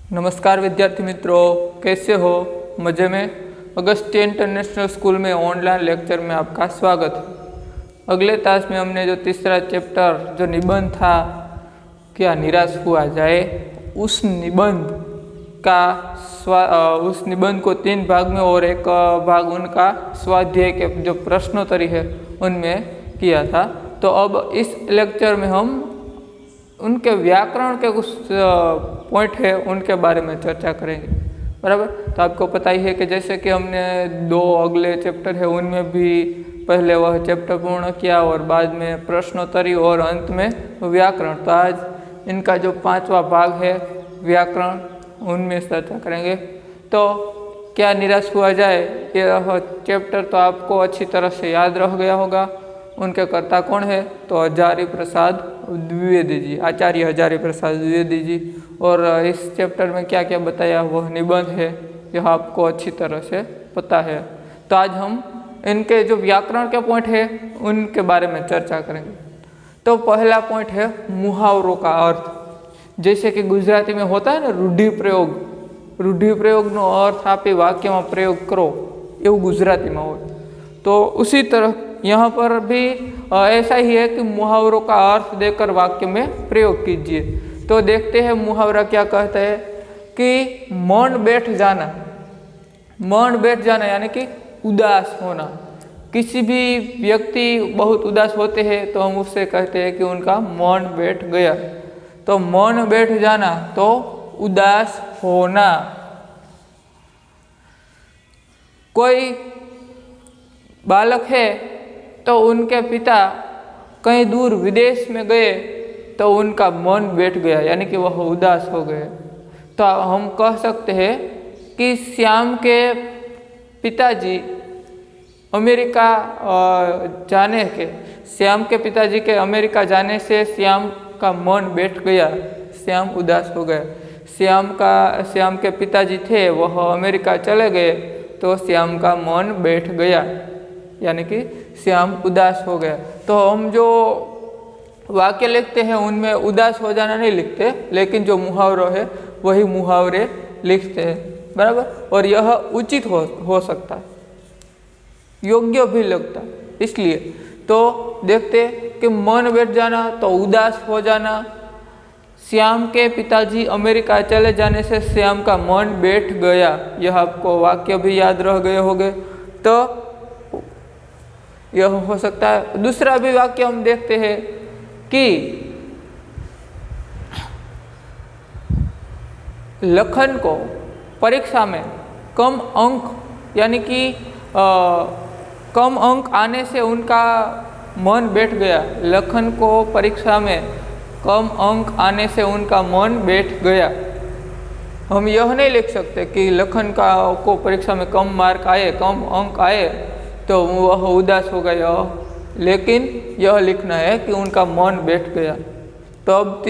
नमस्कार विद्यार्थी मित्रों, कैसे हो? मज़े में? अगस्त्य इंटरनेशनल स्कूल में ऑनलाइन लेक्चर में आपका स्वागत है। अगले क्लास में हमने जो तीसरा चैप्टर जो निबंध था, क्या निराश हुआ जाए, उस निबंध को 3 भाग में और एक भाग उनका स्वाध्याय के जो प्रश्नोत्तरी है उनमें किया था। तो अब इस लेक्चर में हम उनके व्याकरण के कुछ पॉइंट है उनके बारे में चर्चा करेंगे, बराबर। तो आपको पता ही है कि जैसे कि हमने 2 अगले चैप्टर है उनमें भी पहले वह चैप्टर पूर्ण किया और बाद में प्रश्नोत्तरी और अंत में व्याकरण। तो आज इनका जो 5वां भाग है व्याकरण, उनमें चर्चा करेंगे। तो क्या निराश हुआ जाए, यह चैप्टर तो आपको अच्छी तरह से याद रह गया होगा। उनके कर्ता कौन है? तो हजारी प्रसाद द्विवेदी जी, आचार्य हजारी प्रसाद द्विवेदी जी। और इस चैप्टर में क्या क्या बताया वह निबंध है, यह आपको अच्छी तरह से पता है। तो आज हम इनके जो व्याकरण के पॉइंट है उनके बारे में चर्चा करेंगे। तो पहला पॉइंट है मुहावरों का अर्थ। जैसे कि गुजराती में होता है ना रूढ़िप्रयोग, रूढ़िप्रयोगનો अर्थ आपे वाक्यમાં प्रयोग करो, એવું गुजरातीમાં હોય। तो उसी तरह यहाँ पर भी ऐसा ही है कि मुहावरों का अर्थ देकर वाक्य में प्रयोग कीजिए। तो देखते हैं मुहावरा क्या कहता है कि मन बैठ जाना। मन बैठ जाना यानी कि उदास होना। किसी भी व्यक्ति बहुत उदास होते हैं तो हम उससे कहते हैं कि उनका मन बैठ गया। तो मन बैठ जाना तो उदास होना। कोई बालक है तो उनके पिता कहीं दूर विदेश में गए तो उनका मन बैठ गया, यानी कि वह उदास हो गए। तो हम कह सकते हैं कि श्याम के पिताजी अमेरिका जाने के, श्याम के पिताजी के अमेरिका जाने से श्याम का मन बैठ गया, श्याम उदास हो गया। श्याम के पिताजी थे वह अमेरिका चले गए तो श्याम का मन बैठ गया, यानी कि श्याम उदास हो गया। तो हम जो वाक्य लिखते हैं उनमें उदास हो जाना नहीं लिखते, लेकिन जो मुहावरा है वही मुहावरे लिखते हैं, बराबर। और यह उचित हो सकता है, योग्य भी लगता है। इसलिए तो देखते कि मन बैठ जाना तो उदास हो जाना। श्याम के पिताजी अमेरिका चले जाने से श्याम का मन बैठ गया, यह आपको वाक्य भी याद रह गए होंगे। तो यह हो सकता है। दूसरा भी वाक्य हम देखते हैं कि लखन को परीक्षा में कम अंक, यानी कि कम अंक आने से उनका मन बैठ गया। लखन को परीक्षा में कम अंक आने से उनका मन बैठ गया। हम यह नहीं लिख सकते कि लखन को परीक्षा में कम मार्क आए, कम अंक आए तो वह उदास हो गया, लेकिन यह लिखना है कि उनका मन बैठ गया। तो अब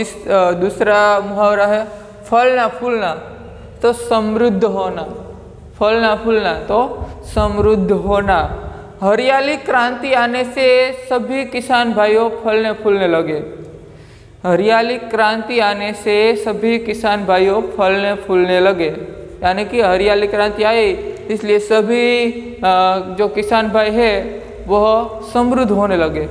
दूसरा मुहावरा है फलना फूलना तो समृद्ध होना। फलना फूलना तो समृद्ध होना। हरियाली क्रांति आने से सभी किसान भाइयों फलने फूलने लगे। हरियाली क्रांति आने से सभी किसान भाइयों फलने फूलने लगे, यानी कि हरियाली क्रांति आई इसलिए सभी जो किसान भाई है वह समृद्ध होने लगे।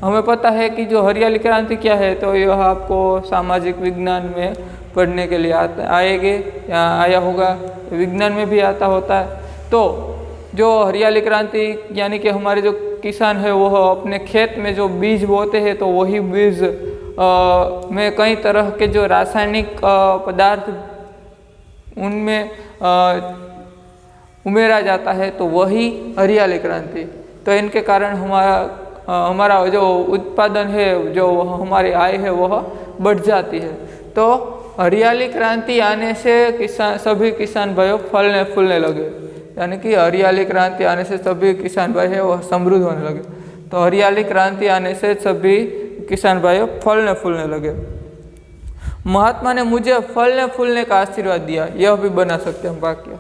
हमें पता है कि जो हरियाली क्रांति क्या है, तो यह आपको सामाजिक विज्ञान में पढ़ने के लिए आएंगे या आया होगा, विज्ञान में भी आता होता है। तो जो हरियाली क्रांति यानी कि हमारे जो किसान है वह अपने खेत में जो बीज बोते हैं तो वही बीज में कई तरह के जो रासायनिक पदार्थ उनमें उमेरा जाता है, तो वही हरियाली क्रांति। तो इनके कारण हमारा जो उत्पादन है, जो हमारी आय है वह बढ़ जाती है। तो हरियाली क्रांति आने से सभी किसान भाइयों फलने फूलने लगे, यानी कि हरियाली क्रांति आने से सभी किसान भाई है वह समृद्ध होने लगे। तो हरियाली क्रांति आने से सभी किसान भाइयों फलने फूलने लगे। महात्मा ने मुझे फलने फूलने का आशीर्वाद दिया, यह भी बना सकते हैं वाक्य।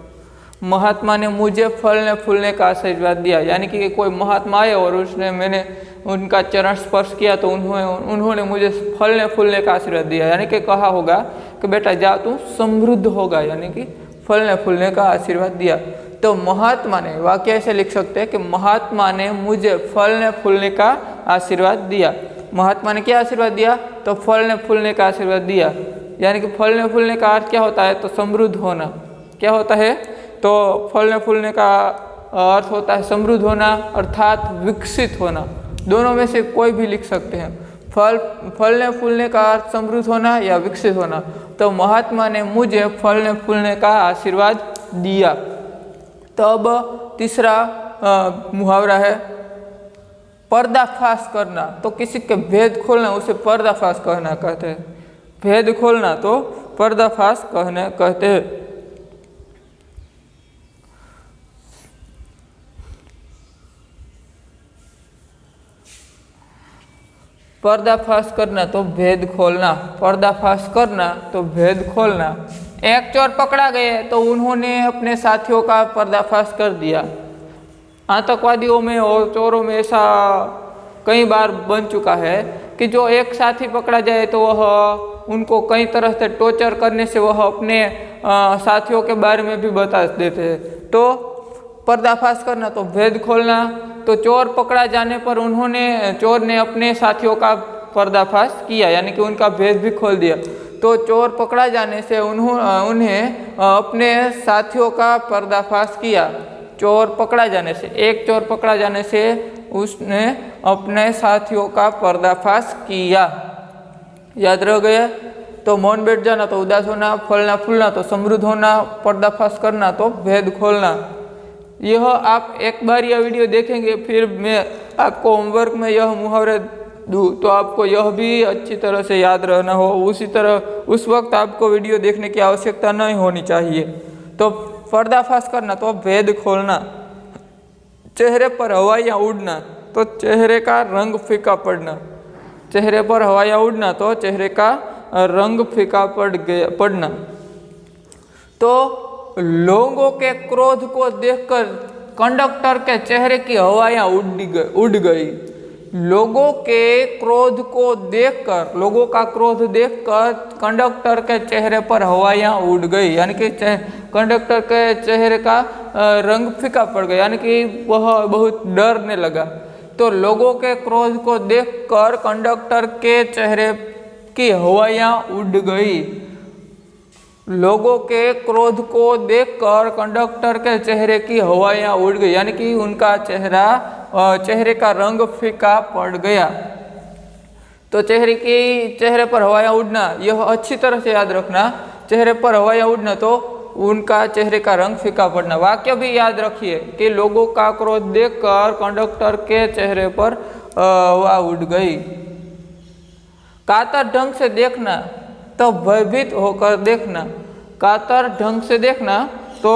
महात्मा ने मुझे फलने फूलने का आशीर्वाद दिया, यानी कि कोई महात्मा आए और मैंने उनका चरण स्पर्श किया तो उन्होंने मुझे फलने फूलने का आशीर्वाद दिया, यानी कि कहा होगा कि बेटा जा तू समृद्ध होगा, यानी कि फलने फूलने का आशीर्वाद दिया। तो महात्मा ने, वाक्य ऐसे लिख सकते हैं कि महात्मा ने मुझे फलने फूलने का आशीर्वाद दिया। महात्मा ने क्या आशीर्वाद दिया? तो फलने फूलने का आशीर्वाद दिया। यानी कि फलने फूलने का अर्थ क्या होता है? तो समृद्ध होना। क्या होता है? तो फलने फूलने का अर्थ होता है समृद्ध होना अर्थात विकसित होना। दोनों में से कोई भी लिख सकते हैं। फलने फूलने का अर्थ समृद्ध होना या विकसित होना। तो महात्मा ने मुझे फलने फूलने का आशीर्वाद दिया। तो अब तीसरा मुहावरा है पर्दाफाश करना। तो किसी के भेद खोलना उसे पर्दाफाश कहना कहते हैं। भेद खोलना तो पर्दाफाश कहने कहते हैं। पर्दाफाश करना तो भेद खोलना, पर्दाफाश करना तो भेद खोलना। एक चोर पकड़ा गए तो उन्होंने अपने साथियों का पर्दाफाश कर दिया। आतंकवादियों में और चोरों में ऐसा कई बार बन चुका है कि जो एक साथी पकड़ा जाए तो वह उनको कई तरह से टॉर्चर करने से वह अपने साथियों के बारे में भी बता देते हैं। तो पर्दाफाश करना तो भेद खोलना। तो चोर पकड़ा जाने पर चोर ने अपने साथियों का पर्दाफाश किया, यानी कि उनका भेद भी खोल दिया। तो चोर पकड़ा जाने से उन्हें अपने साथियों का पर्दाफाश किया। चोर पकड़ा जाने से, एक चोर पकड़ा जाने से उसने अपने साथियों का पर्दाफाश किया। याद रह गया? तो मौन बैठ जाना तो उदास होना, फलना फूलना तो समृद्ध होना, पर्दाफाश करना तो भेद खोलना। यह आप एक बार यह वीडियो देखेंगे, फिर मैं आपको होमवर्क में यह मुहावरे दूँ तो आपको यह भी अच्छी तरह से याद रहना हो। उसी तरह उस वक्त आपको वीडियो देखने की आवश्यकता नहीं होनी चाहिए। तो पर्दाफाश करना तो भेद खोलना। चेहरे पर हवाइयाँ उड़ना तो चेहरे का रंग फीका पड़ना। चेहरे पर हवाइयाँ उड़ना तो चेहरे का रंग फीका पड़ना। तो लोगों के क्रोध को देखकर कंडक्टर के चेहरे की हवाइयाँ उड़ गई। लोगों के क्रोध को देखकर, लोगों का क्रोध देखकर कंडक्टर के चेहरे पर हवाइयाँ उड़ गई, यानी कि कंडक्टर के चेहरे का रंग फीका पड़ गया, यानी कि वह बहुत डरने लगा। तो लोगों के क्रोध को देखकर कंडक्टर के चेहरे की हवाइयाँ उड़ गई। लोगों के क्रोध को देखकर कंडक्टर के चेहरे की हवाइयाँ उड़ गई, यानी कि उनका चेहरे का रंग फीका पड़ गया। तो चेहरे पर हवाइयाँ उड़ना, यह अच्छी तरह से याद रखना। चेहरे पर हवाइयाँ उड़ना तो उनका चेहरे का रंग फीका पड़ना। वाक्य भी याद रखिए कि लोगों का क्रोध देखकर कंडक्टर के चेहरे पर हवा उड़ गई। कातर ढंग से देखना तो भयभीत होकर देखना। कातर ढंग से देखना तो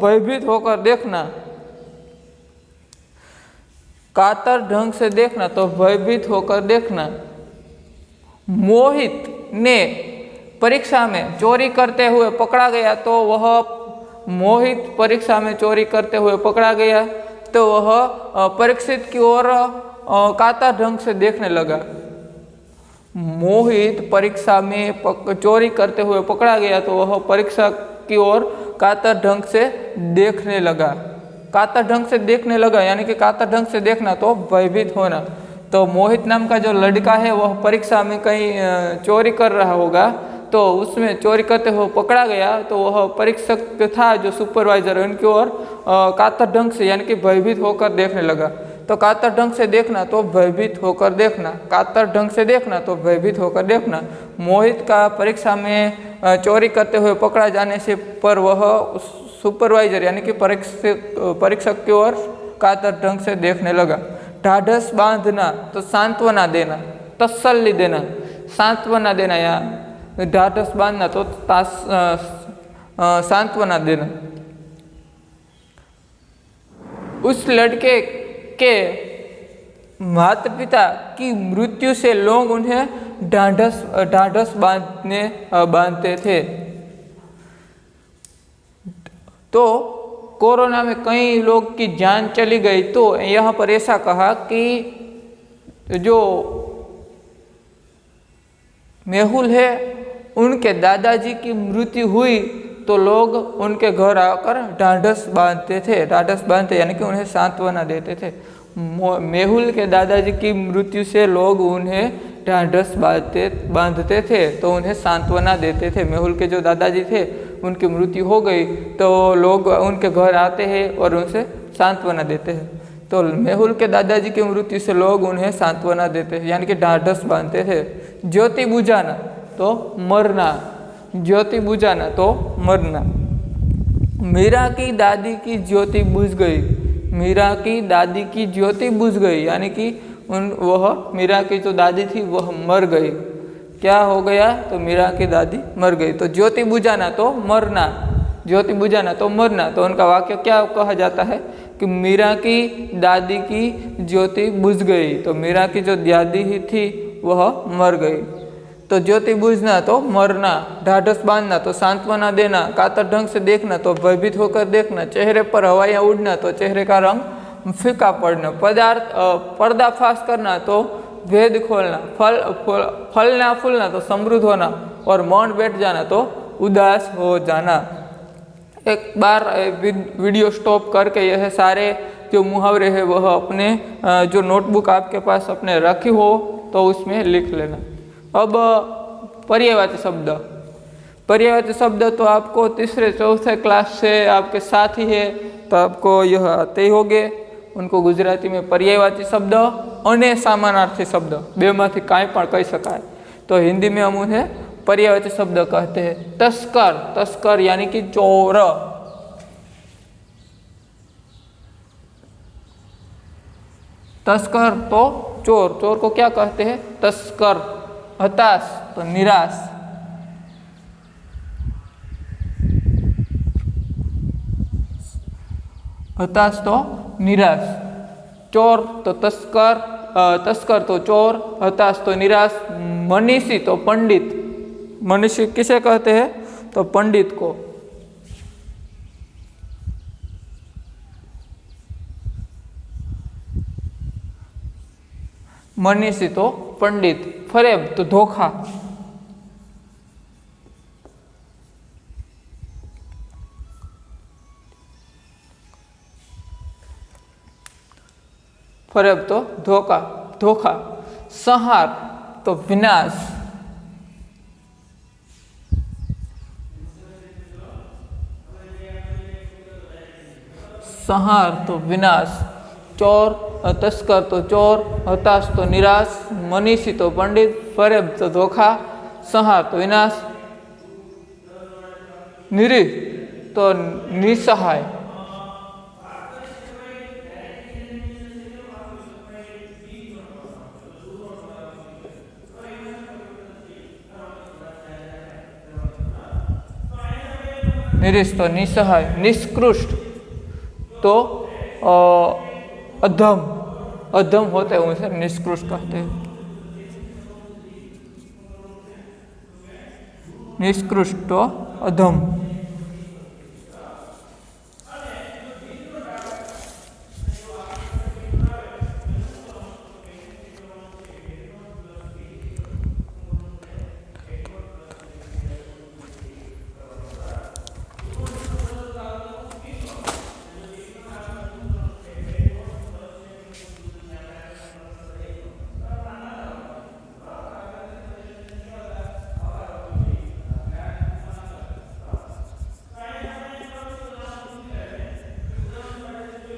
भयभीत होकर देखना। कातर ढंग से देखना तो भयभीत होकर देखना। मोहित ने परीक्षा में चोरी करते हुए पकड़ा गया तो वह मोहित परीक्षा में चोरी करते हुए पकड़ा गया तो वह परीक्षित की ओर कातर ढंग से देखने लगा। मोहित परीक्षा में चोरी करते हुए पकड़ा गया तो वह परीक्षा की ओर कातर ढंग से देखने लगा। कातर ढंग से देखने लगा, यानी कि कातर ढंग से देखना तो भयभीत होना। तो मोहित नाम का जो लड़का है वह परीक्षा में कहीं चोरी कर रहा होगा, तो उसमें चोरी करते हुए पकड़ा गया तो वह परीक्षक था जो सुपरवाइजर है उनकी ओर कातर ढंग से यानी कि भयभीत होकर देखने लगा। तो कातर ढंग से देखना तो भयभीत होकर देखना। कातर ढंग से देखना तो भयभीत होकर देखना। मोहित का परीक्षा में चोरी करते हुए पकड़ा जाने से पर वह सुपरवाइजर यानी कि परीक्षक की ओर कातर ढंग से देखने लगा। ढाढ़स बांधना तो सांत्वना देना, तसल्ली देना, सांत्वना देना। या ढाढ़स बांधना तो सांत्वना देना। उस लड़के के माता पिता की मृत्यु से लोग उन्हें ढाढ़स बांधते थे। तो कोरोना में कई लोग की जान चली गई, तो यहाँ पर ऐसा कहा कि जो मेहुल है उनके दादाजी की मृत्यु हुई तो लोग उनके घर आकर ढाढ़स बांधते थे। ढाढ़स बांधते यानी कि उन्हें सांत्वना देते थे। मेहुल के दादाजी की मृत्यु से लोग उन्हें ढाढ़स बांधते थे, तो उन्हें सांत्वना देते थे। मेहुल के जो दादाजी थे उनकी मृत्यु हो गई तो लोग उनके घर आते हैं और उनसे सांत्वना देते हैं। तो मेहुल के दादाजी की मृत्यु से लोग उन्हें सांत्वना देते हैं यानी कि ढाढ़स बांधते थे। ज्योति बुझाना तो मरना, ज्योति बुझाना तो मरना। मीरा की दादी की ज्योति बुझ गई। मीरा की दादी की ज्योति बुझ गई यानी कि वह मीरा की जो दादी थी वह मर गई। क्या हो गया? तो मीरा की दादी मर गई। तो ज्योति बुझाना तो मरना, ज्योति बुझाना तो मरना। तो उनका वाक्य क्या कहा जाता है कि मीरा की दादी की ज्योति बुझ गई। तो मीरा की जो दादी ही थी वह मर गई। तो ज्योति बुझना तो मरना, ढाढ़स बांधना तो सांत्वना देना, कातर ढंग से देखना तो भयभीत होकर देखना, चेहरे पर हवाइयाँ उड़ना तो चेहरे का रंग फीका पड़ना, पर्दाफाश करना तो भेद खोलना, फलना फूलना तो समृद्ध होना और मौन बैठ जाना तो उदास हो जाना। एक बार वीडियो स्टॉप करके यह सारे जो मुहावरे हैं वह अपने जो नोटबुक आपके पास अपने रखी हो तो उसमें लिख लेना। अब पर्यायवाची शब्द, पर्यायवाची शब्द तो आपको तीसरे चौथे क्लास से आपके साथ ही है तो आपको यह आते ही होंगे। उनको गुजराती में पर्यायवाची शब्द और समानार्थी शब्द बे मांथी कांई पण कही शकाय। तो हिंदी में हम उन्हें पर्यायवाची शब्द कहते हैं। तस्कर, तस्कर यानी कि चोर। तस्कर तो चोर, चोर को क्या कहते हैं? तस्कर। हताश तो निराश। हताश तो निराश। चोर तो तस्कर, तस्कर तो चोर, हताश तो निराश। मनीषी तो पंडित। मनीषी किसे कहते हैं? तो पंडित को। मनीषी तो पंडित। फरेब तो धोखा। फरेब तो धोखा, धोखा। संहार तो विनाश। संहार तो विनाश। चोर, तस्कर तो चोर, हताश तो निराश, मनीषी तो पंडित, फरेब तो धोखा, संहार तो विनाश, निरीह तो निसहाय। निरीह तो निसहाय। निष्कृष्ट तो अधम, अधम होते हैं उसे निष्कृष्ट कहते हैं। निष्कृष्ट तो अधम।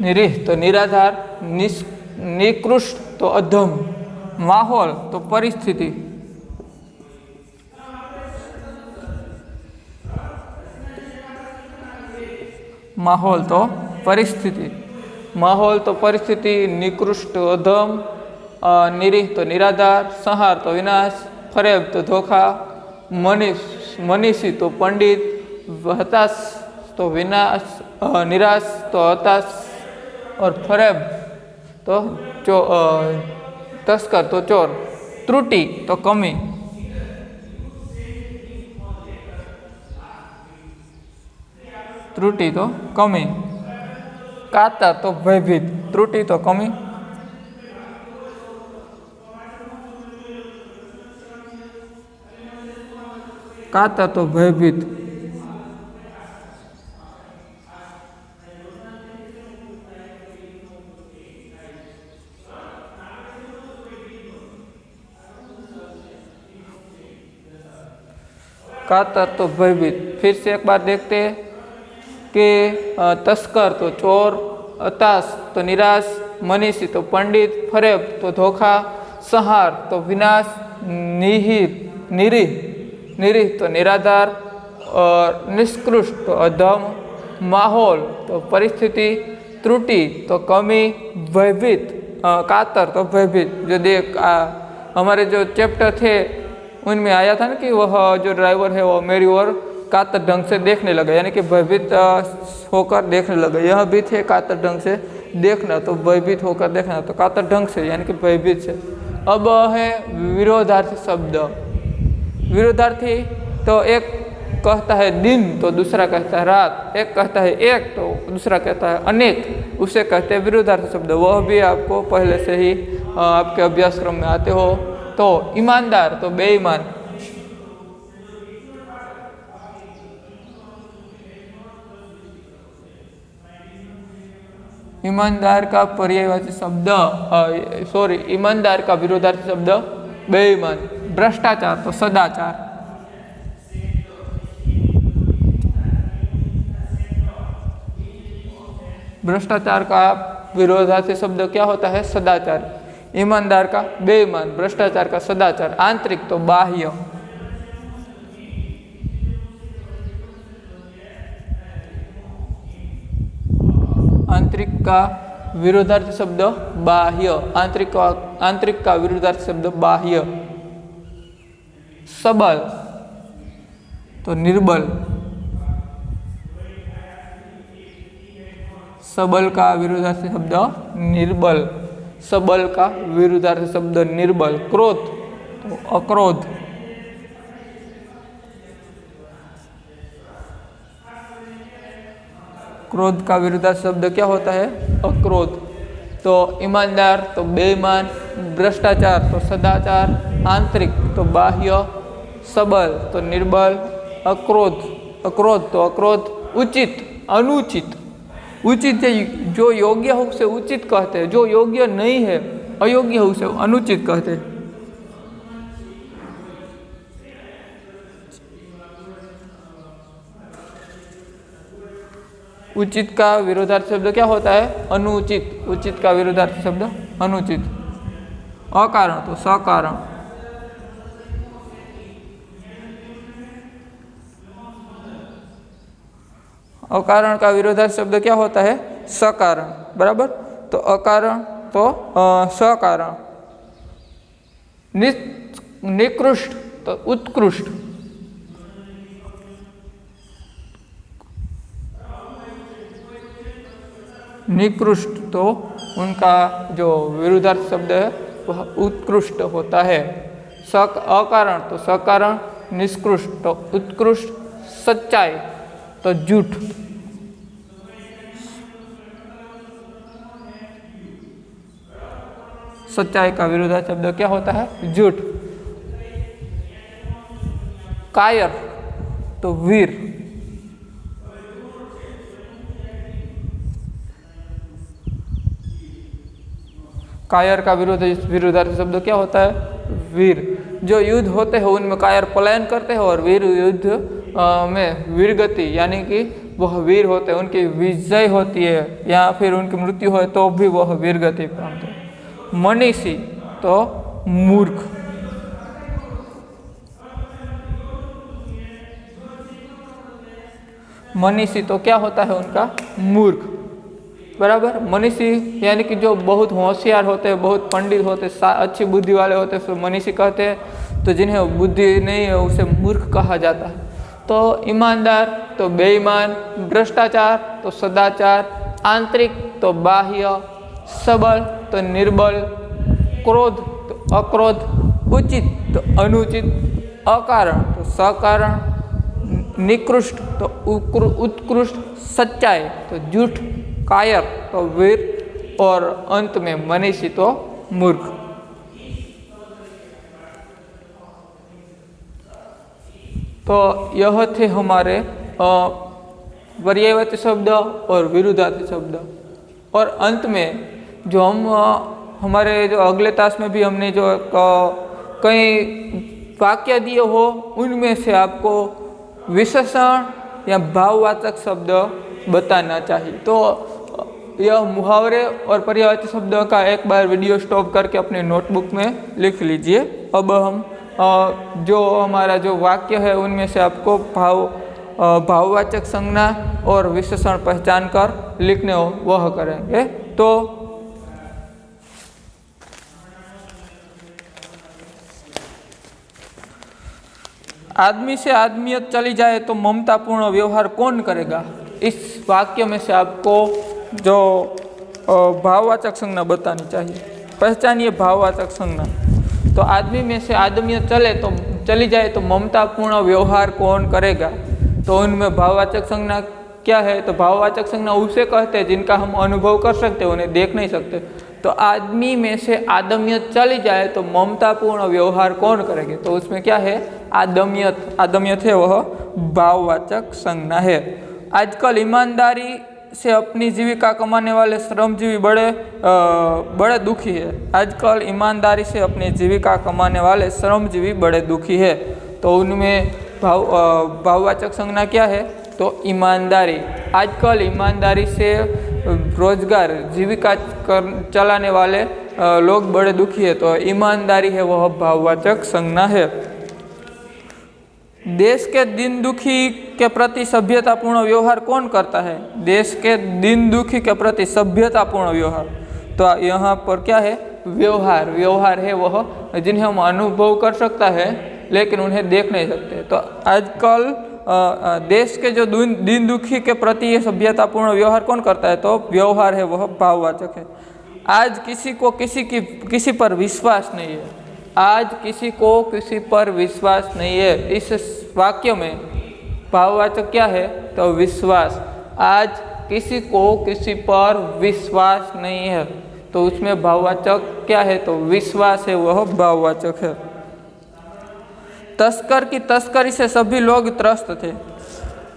निरीह तो निराधार, निकृष्ट तो अधम, माहौल तो परिस्थिति, माहौल तो परिस्थिति, माहौल तो परिस्थिति, निकृष्ट तो अधम, निरीह तो निराधार, संहार तो विनाश, फरेब तो धोखा, मनीषी तो पंडित, हताश तो विनाश, निराश तो हताश और फरेब तो तस्कर तो चोर, त्रुटि तो कमी, त्रुटि तो कमी, कातर तो भयभीत, त्रुटि तो कमी, कातर तो भयभीत। कातर तो भयभीत। फिर से एक बार देखते हैं कि तस्कर तो चोर, हताश तो निराश, मनीषी तो पंडित, फरेब तो धोखा, संहार तो विनाश, निरीह तो निराधार और निष्कृष्ट तो अधम, माहौल तो परिस्थिति, त्रुटि तो कमी, भयभीत कातर तो भयभीत। जो देख हमारे जो चैप्टर थे उनमें आया था ना कि वह जो ड्राइवर है वो मेरी ओर कातर ढंग से देखने लगा, यानी कि भयभीत होकर देखने लगा। यह भी थे कातर ढंग से देखना, तो भयभीत होकर देखना, तो कातर ढंग से यानी कि भयभीत से। अब है विरोधार्थी शब्द। विरोधार्थी तो एक कहता है दिन तो दूसरा कहता है रात, एक कहता है एक तो दूसरा कहता है अनेक, उसे कहते हैं विरोधार्थी शब्द। वह भी आपको पहले से ही आपके अभ्यासक्रम में आते हो। तो ईमानदार तो बेईमान, ईमानदार का पर्यायवाची शब्द ईमानदार का विरोधार्थी शब्द बेईमान। भ्रष्टाचार तो सदाचार, भ्रष्टाचार का विरोधार्थी शब्द क्या होता है? सदाचार। ईमानदार का बेईमान, भ्रष्टाचार का सदाचार। आंतरिक तो बाह्य, आंतरिक का विरोधार्थी शब्द बाह्य, आंतरिक का विरोधार्थी शब्द बाह्य। सबल तो निर्बल, सबल का विरोधार्थी शब्द निर्बल, सबल का विरोधार्थी शब्द निर्बल। क्रोध तो अक्रोध, क्रोध का विरोधार्थी शब्द क्या होता है? अक्रोध। तो ईमानदार तो बेईमान, भ्रष्टाचार तो सदाचार, आंतरिक तो बाह्य, सबल तो निर्बल, अक्रोध तो अक्रोध, उचित अनुचित। उचित है जो योग्य हो उसे उचित कहते हैं, जो योग्य नहीं है अयोग्य हो उसे अनुचित कहते हैं। उचित का विरोधार्थी शब्द क्या होता है? अनुचित। उचित का विरोधार्थी शब्द अनुचित। अकारण तो सकारण, अकारण का विरोधार्थी शब्द क्या होता है? सकारण, बराबर। तो अकारण तो सकारण। निकृष्ट तो उत्कृष्ट, निकृष्ट तो उनका जो विरोधार्थी शब्द है वह उत्कृष्ट होता है। अकारण तो सकारण, निष्कृष्ट तो उत्कृष्ट, सच्चाई तो झूठ, सच्चाई का विरोधार्थी शब्द क्या होता है? झूठ। कायर तो वीर, कायर का विरोधार्थी शब्द क्या होता है? वीर। जो युद्ध होते हैं उनमें कायर पलायन करते हैं और वीर युद्ध में वीरगति यानी कि वह वीर होते हैं, उनकी विजय होती है या फिर उनकी मृत्यु हो तो भी वह वीरगति प्राप्त है। मनीषी तो मूर्ख, मनीषी तो क्या होता है उनका? मूर्ख, बराबर। मनीषी यानी कि जो बहुत होशियार होते हैं, बहुत पंडित होते हैं, अच्छी बुद्धि वाले होते हैं, तो मनीषी कहते हैं। तो जिन्हें बुद्धि नहीं है उसे मूर्ख कहा जाता है। तो ईमानदार तो बेईमान, भ्रष्टाचार तो सदाचार, आंतरिक तो बाह्य, सबल तो निर्बल, क्रोध तो अक्रोध, उचित तो अनुचित, अकारण तो सकारण, निकृष्ट तो उत्कृष्ट, सच्चाई तो झूठ, कायर तो वीर और अंत में मनीषी तो मूर्ख। तो तो यह थे हमारे पर्यायवाची शब्द और विरुद्धार्थी शब्द। और अंत में जो हम हमारे जो अगले तास में भी हमने जो कई वाक्य दिए हो उनमें से आपको विशेषण या भाववाचक शब्द बताना चाहिए। तो यह मुहावरे और पर्यायवाची शब्दों का एक बार वीडियो स्टॉप करके अपने नोटबुक में लिख लीजिए। अब हम जो हमारा जो वाक्य है उनमें से आपको भाववाचक संज्ञा और विशेषण पहचान कर लिखने हो वह करेंगे। तो आदमी से आदमियत चली जाए तो ममतापूर्ण व्यवहार कौन करेगा। इस वाक्य में से आपको जो भाववाचक संज्ञा बतानी चाहिए। पहचानिए भाववाचक संज्ञा। तो आदमी में से आदमियत चली जाए तो ममतापूर्ण व्यवहार कौन करेगा। तो उनमें भाववाचक संज्ञा क्या है। तो भाववाचक संज्ञा उसे कहते हैं जिनका हम अनुभव कर सकते हैं, उन्हें देख नहीं सकते। तो आदमी में से आदमियत चली जाए तो ममतापूर्ण व्यवहार कौन करेंगे। तो उसमें क्या है, आदमियत। आदमियत है वह भाववाचक संज्ञा है। आजकल ईमानदारी से अपनी जीविका कमाने वाले श्रमजीवी बड़े दुखी है। आजकल ईमानदारी से अपनी जीविका कमाने वाले श्रमजीवी बड़े दुखी है। तो उनमें भाववाचक संज्ञा क्या है। तो ईमानदारी। आजकल ईमानदारी से रोजगार जीविका चलाने वाले लोग बड़े दुखी है। तो ईमानदारी है वह भाववाचक संज्ञा है। देश के दीन दुखी के प्रति सभ्यतापूर्ण व्यवहार कौन करता है। देश के दीन दुखी के प्रति सभ्यतापूर्ण व्यवहार। तो यहाँ पर क्या है, व्यवहार। व्यवहार है वह जिन्हें हम अनुभव कर सकता है लेकिन उन्हें देख नहीं सकते। तो आजकल देश के जो दीन दुखी के प्रति ये सभ्यतापूर्ण व्यवहार कौन करता है। तो व्यवहार है वह भाववाचक है। आज किसी को किसी पर विश्वास नहीं है। आज किसी को किसी पर विश्वास नहीं है। इस वाक्य में भाववाचक क्या है। तो विश्वास। आज किसी को किसी पर विश्वास नहीं है। तो उसमें भाववाचक क्या है। तो विश्वास है वह भाववाचक है। तस्कर की तस्करी से सभी लोग त्रस्त थे।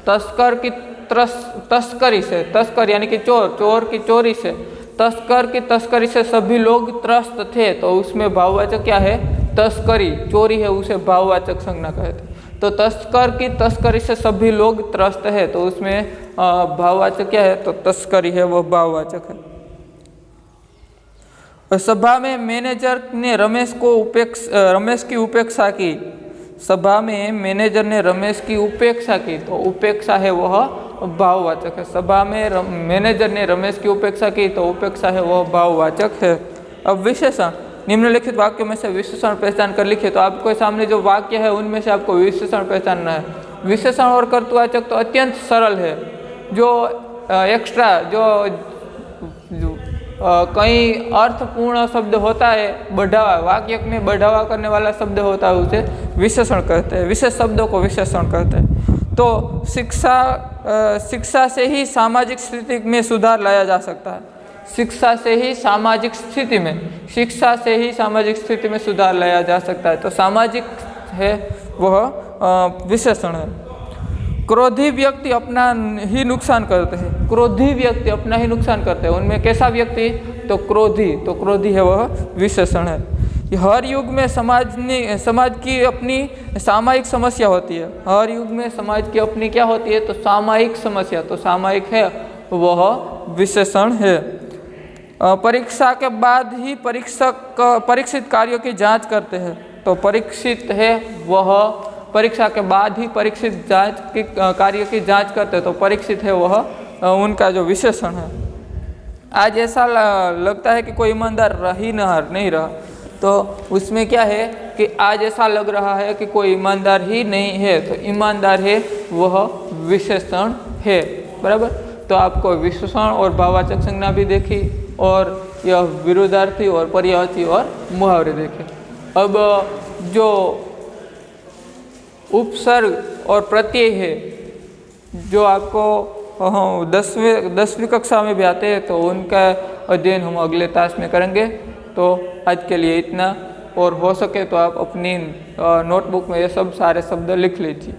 तस्कर की तस्करी से, तस्कर यानी कि चोर, चोर की चोरी से, तस्कर की तस्करी से सभी लोग त्रस्त थे। तो उसमें भाववाचक क्या है। तस्करी। चोरी है उसे भाववाचक संज्ञा कहते। तो तस्कर की तस्करी से सभी लोग त्रस्त है। तो उसमें भाववाचक क्या है। तो तस्करी है वह भाववाचक है। और सभा में मैनेजर ने रमेश की उपेक्षा की। सभा में मैनेजर ने रमेश की उपेक्षा की। तो उपेक्षा है वह भाववाचक है। सभा में मैनेजर ने रमेश की उपेक्षा की। तो उपेक्षा है वह भाववाचक है। अब विशेषण। निम्नलिखित वाक्यों में से विशेषण पहचान कर लिखिए। तो आपके सामने जो वाक्य है उनमें से आपको विशेषण पहचानना है। विशेषण और कर्तृवाचक तो अत्यंत सरल है। जो एक्स्ट्रा जो कई अर्थपूर्ण शब्द होता है, बढ़ावा, वाक्य में बढ़ावा करने वाला शब्द होता है उसे विशेषण कहते हैं। विशेष शब्दों को विशेषण कहते हैं। तो शिक्षा से ही सामाजिक स्थिति में सुधार लाया जा सकता है। शिक्षा से ही सामाजिक स्थिति में सुधार लाया जा सकता है। तो सामाजिक है वह विशेषण है। क्रोधी व्यक्ति अपना ही नुकसान करते हैं। क्रोधी व्यक्ति अपना ही नुकसान करते हैं। उनमें कैसा व्यक्ति। तो क्रोधी। तो क्रोधी है वह विशेषण है। हर युग में समाज की अपनी सामायिक समस्या होती है। हर युग में समाज की अपनी क्या होती है। तो सामायिक समस्या। तो सामायिक है वह विशेषण है। परीक्षा के बाद ही परीक्षित कार्यों की जांच करते हैं। तो परीक्षित है वह परीक्षा के बाद ही परीक्षित कार्य की जांच करते हैं। तो परीक्षित है वह उनका जो विशेषण है। आज ऐसा लगता है कि कोई ईमानदार नहीं रहा। तो उसमें क्या है कि आज ऐसा लग रहा है कि कोई ईमानदार ही नहीं है। तो ईमानदार है वह विशेषण है। बराबर। तो आपको विशेषण और भाववाचक संज्ञा भी देखी और यह विरुद्धार्थी और पर्यायवाची और मुहावरे देखे। अब जो उपसर्ग और प्रत्यय है जो आपको 10वीं कक्षा में भी आते हैं, तो उनका अध्ययन हम अगले तास में करेंगे। तो आज के लिए इतना, और हो सके तो आप अपनी नोटबुक में ये सब सारे शब्द लिख लीजिए।